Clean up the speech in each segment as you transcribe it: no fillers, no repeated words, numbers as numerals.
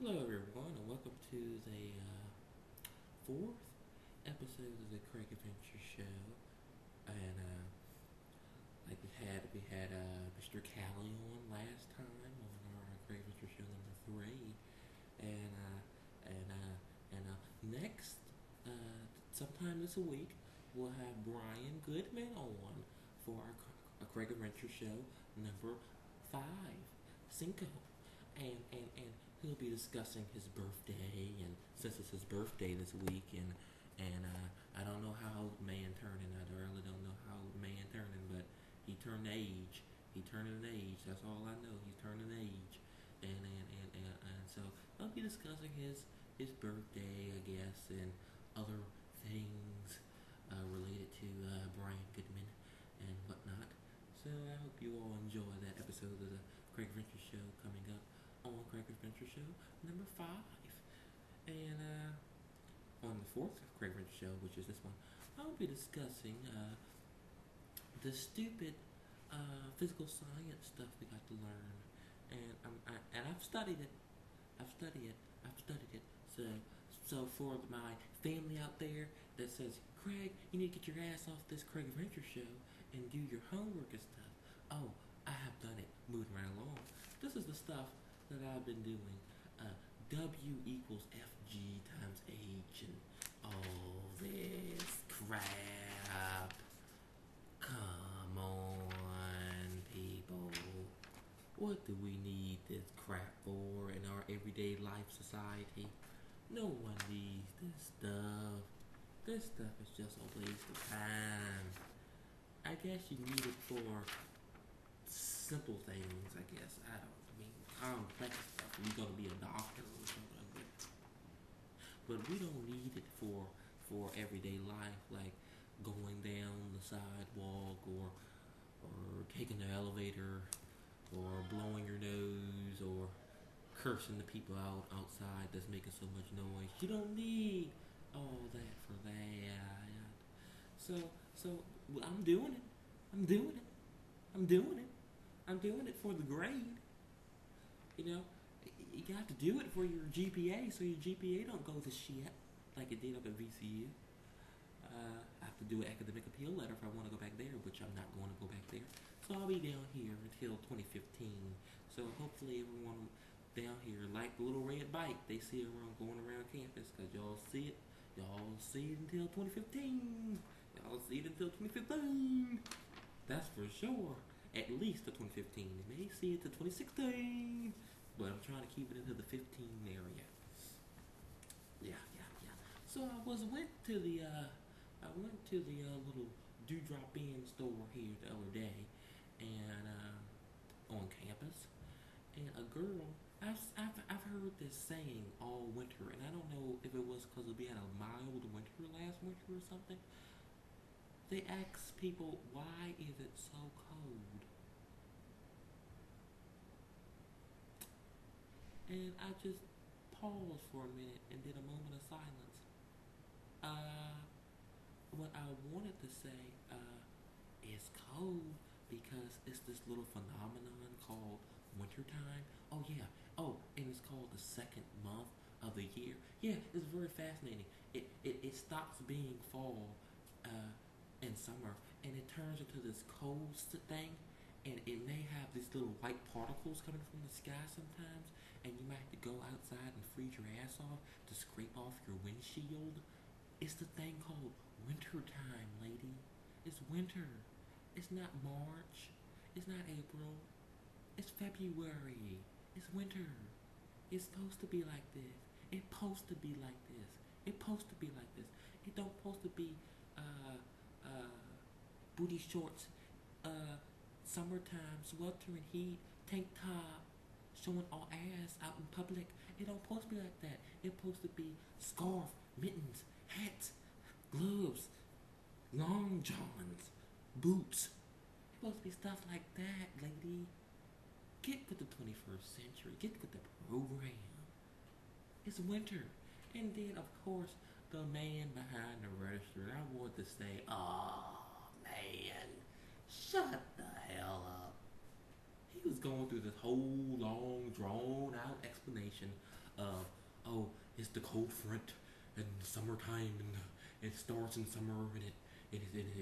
Hello, everyone, and welcome to the fourth episode of the Craig Adventure Show. And like we had Mr. Callie on last time on our Craig Adventure Show number three, and next sometime this week we'll have Brian Goodman on for our Craig Adventure Show number five, Cinco, and he'll be discussing his birthday, and since it's his birthday this week, and I don't know how old man turning. I really don't know how old man turning, but he turned age. He turned an age. That's all I know. He's turning age, and so I'll be discussing his birthday, I guess, and other things related to Brian Goodman and whatnot. So I hope you all enjoy that episode of the Craig Adventure Show coming up on Craig Adventure Show number five. And on the fourth Craig Adventure Show, which is this one, I'll be discussing the stupid physical science stuff we got to learn. And I've studied it. I've studied it. I've studied it. So for my family out there that says, Craig, you need to get your ass off this Craig Adventure Show and do your homework and stuff. Oh, I have done it. Moving right along. This is the stuff that I've been doing. W equals FG times H and all this crap. Come on, people. What do we need this crap for in our everyday life society? No one needs this stuff. This stuff is just a waste of time. I guess you need it for simple things, I guess. I don't mean complex stuff. You're gonna be a doctor or something, but we don't need it for everyday life, like going down the sidewalk or taking the elevator or blowing your nose or cursing the people outside that's making so much noise. You don't need all that for that. So so I'm doing it. I'm doing it. I'm doing it. I'm doing it for the grade. You know, you got to do it for your GPA, so your GPA don't go to shit like it did up at VCU. I have to do an academic appeal letter if I want to go back there, which I'm not going to go back there. So I'll be down here until 2015. So hopefully everyone down here, like the little red bike they see around going around campus, because y'all see it. Y'all see it until 2015. Y'all see it until 2015. That's for sure. At least to 2015. You may see it to 2016. But I'm trying to keep it into the 15 area. Yeah. So I went to the little Dewdrop In store here the other day, and on campus, and a girl. I've heard this saying all winter, and I don't know if it was because we had a mild winter last winter or something. They ask people, why is it so cold? And I just paused for a minute and did a moment of silence. Uh, what I wanted to say is cold because it's this little phenomenon called wintertime. Oh, yeah. Oh, and it's called the second month of the year. Yeah, it's very fascinating. It stops being fall in summer and it turns into this cold thing. And it may have these little white particles coming from the sky sometimes, and you might have to go outside and freeze your ass off to scrape off your windshield. It's the thing called winter time, lady. It's winter. It's not March. It's not April. It's February. It's winter. It's supposed to be like this. It's supposed to be like this. It's supposed to be like this. It don't supposed to be uh uh booty shorts, summertime, sweltering heat, tank top, showing all ass out in public. It don't supposed to be like that. It's supposed to be scarf, mittens, hats, gloves, long johns, boots. It's supposed to be stuff like that, lady. Get with the 21st century. Get with the program. It's winter. And then, of course, the man behind the register, I want to say, oh, man, shut the hell up. He was going through this whole long, drawn out explanation of, oh, it's the cold front and summertime, and it starts in summer, and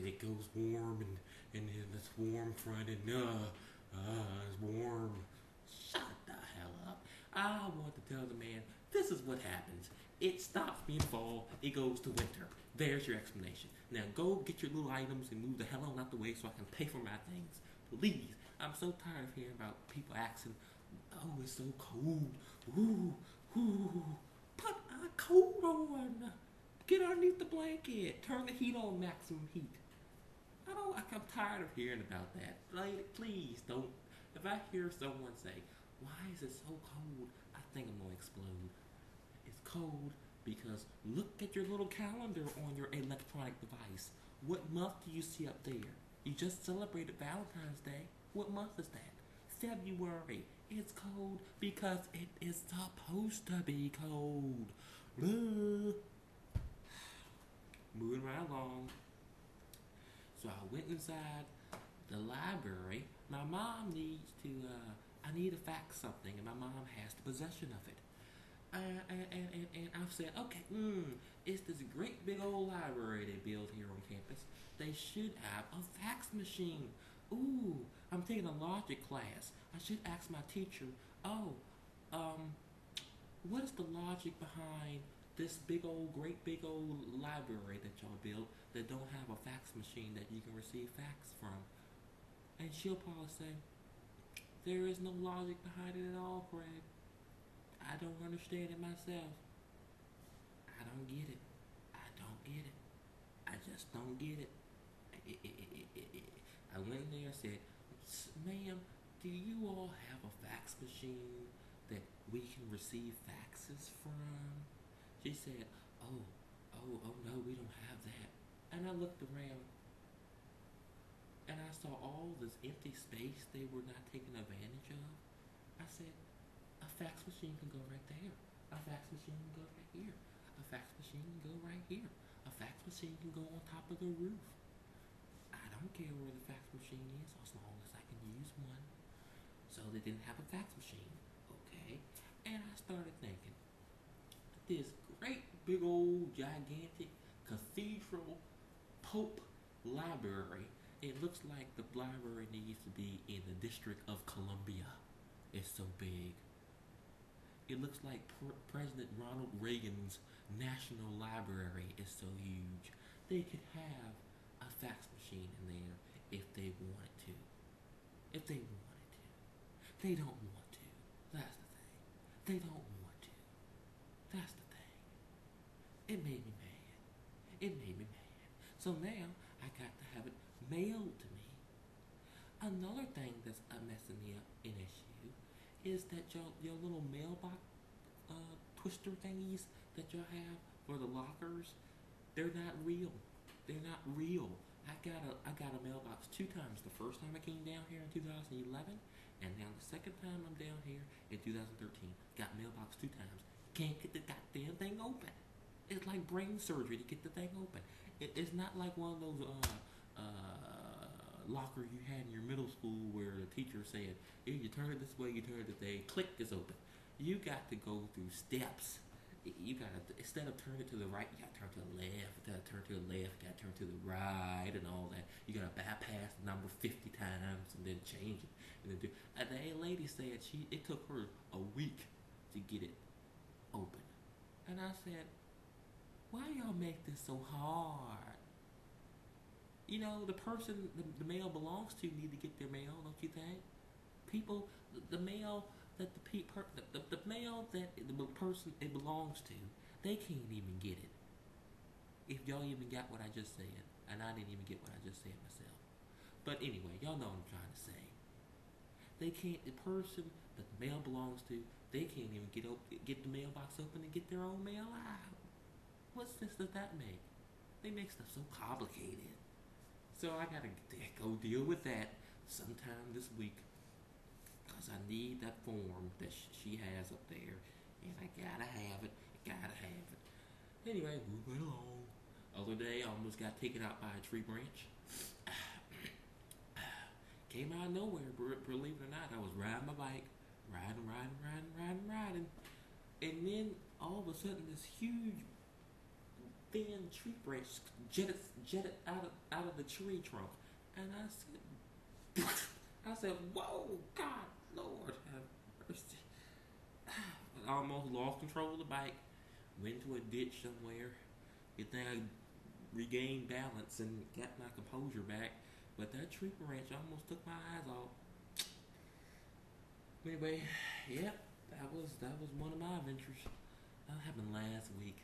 it goes warm, and it's warm front, and it's warm. Shut the hell up. I want to tell the man, this is what happens. It stops being fall, it goes to winter. There's your explanation. Now go get your little items and move the hell on out the way so I can pay for my things. Please. I'm so tired of hearing about people asking, oh, it's so cold. Ooh, ooh. Put a coat on. Get underneath the blanket. Turn the heat on maximum heat. I'm tired of hearing about that. Like, please don't. If I hear someone say, why is it so cold? I think I'm going to explode. It's cold because look at your little calendar on your electronic device. What month do you see up there? You just celebrated Valentine's Day. What month is that? February. It's cold because it is supposed to be cold. Moving right along. So I went inside the library. My mom needs to, I need to fax something, and my mom has the possession of it. And I've said, okay, it's this great big old library they built here on campus. They should have a fax machine. Ooh, I'm taking a logic class. I should ask my teacher, oh, what is the logic behind this great big old library that y'all built that don't have a fax machine that you can receive fax from? And she'll probably say, there is no logic behind it at all, Craig. I don't understand it myself. I don't get it. I don't get it. I just don't get it. I went in there and said, ma'am, do you all have a fax machine that we can receive faxes from? She said, oh no, we don't have that. And I looked around and I saw all this empty space they were not taking advantage of. I said, a fax machine can go right there. A fax machine can go right here. A fax machine can go right here. A fax machine can go on top of the roof. I don't care where the fax machine is as long as I can use one. So they didn't have a fax machine. Okay. And I started thinking, this great big old gigantic cathedral Pope library, it looks like the library needs to be in the District of Columbia. It's so big. It looks like President Ronald Reagan's National Library is so huge. They could have a fax machine in there if they wanted to. If they wanted to. They don't want to. That's the thing. They don't want to. That's the thing. It made me mad. It made me mad. So now I got to have it mailed to me. Another thing that's messing me up in issue is that your little mailbox twister thingies that y'all have for the lockers, they're not real. They're not real. I got a mailbox 2 times. The first time I came down here in 2011, and now the second time I'm down here in 2013. Got mailbox 2 times. Can't get the goddamn thing open. It's like brain surgery to get the thing open. It's not like one of those lockers you had in your middle school where the teacher said, "Here, you turn it this way, you turn it this way, click, it's open." You got to go through steps. You gotta, instead of turning it to the right, you gotta turn to the left. You gotta turn to the left. You gotta turn to the right, and all that. You gotta bypass the number 50 times and then change it. And then the lady said it took her a week to get it open. And I said, why y'all make this so hard? You know, the person the mail belongs to need to get their mail, don't you think? People, the mail that the mail that the person it belongs to, they can't even get it. If y'all even got what I just said, and I didn't even get what I just said myself. But anyway, y'all know what I'm trying to say. They can't. The person that the mail belongs to, they can't even get the mailbox open and get their own mail out. What sense does that make? They make stuff so complicated. So I gotta go deal with that sometime this week. Because I need that form that she has up there. And I gotta have it. Anyway, moving along. Other day, I almost got taken out by a tree branch. Came out of nowhere, believe it or not. I was riding my bike. Riding. And then all of a sudden, this huge thin tree branch jetted out of the tree trunk, and I said, "Whoa, God, Lord, have mercy!" I almost lost control of the bike, went into a ditch somewhere. Good thing I regained balance and got my composure back. But that tree branch almost took my eyes off. Anyway, yep, that was one of my adventures. That happened last week.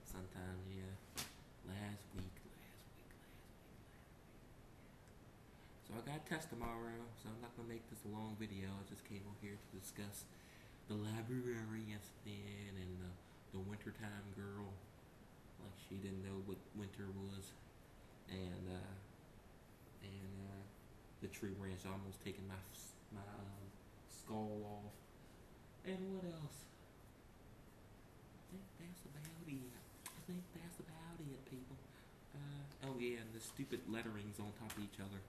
Sometime, yeah. Last week. So I got test tomorrow, so I'm not gonna make this a long video. I just came over here to discuss the library incident and the wintertime girl. Like she didn't know what winter was, and the tree branch almost taking my skull off. And what else? I think that's about it, people. Oh yeah, and the stupid letterings on top of each other.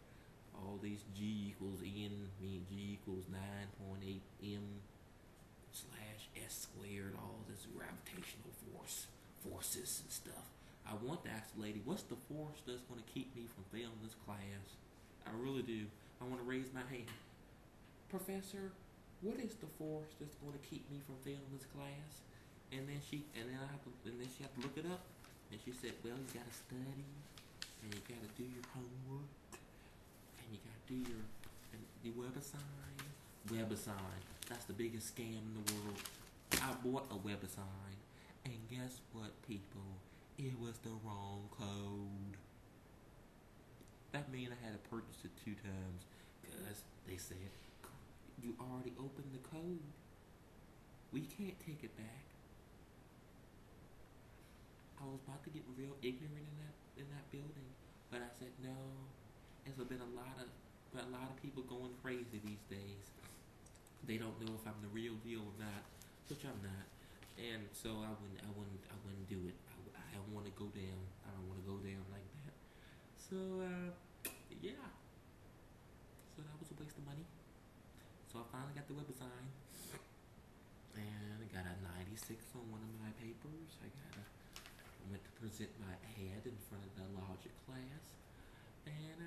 All these G equals N, mean G equals 9.8 M slash S squared, all this gravitational forces and stuff. I want to ask the lady, what's the force that's going to keep me from failing this class? I really do. I want to raise my hand. Professor, what is the force that's going to keep me from failing this class? And then she had to look it up. And she said, well, you got to study, and you got to do your homework, and you got to do your WebAssign. WebAssign. That's the biggest scam in the world. I bought a WebAssign, and guess what, people? It was the wrong code. That means I had to purchase it 2 times because they said, you already opened the code. We can't take it back. I was about to get real ignorant in that building, but I said no. There's been a lot of people going crazy these days. They don't know if I'm the real deal or not, which I'm not, and so I wouldn't do it. I don't want to go down. I don't want to go down like that. So yeah. So that was a waste of money. So I finally got the WebAssign, and I got a 96 on one of my papers. I went to present my ad in front of the logic class, and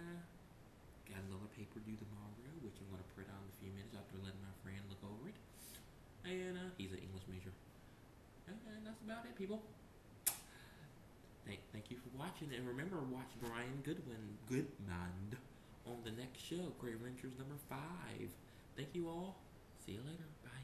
got another paper due tomorrow, which I'm going to print out in a few minutes after letting my friend look over it. And he's an English major. And that's about it, people. Thank you for watching, and remember, watch Brian Goodman on the next show, Great Adventures number 5. Thank you all. See you later. Bye.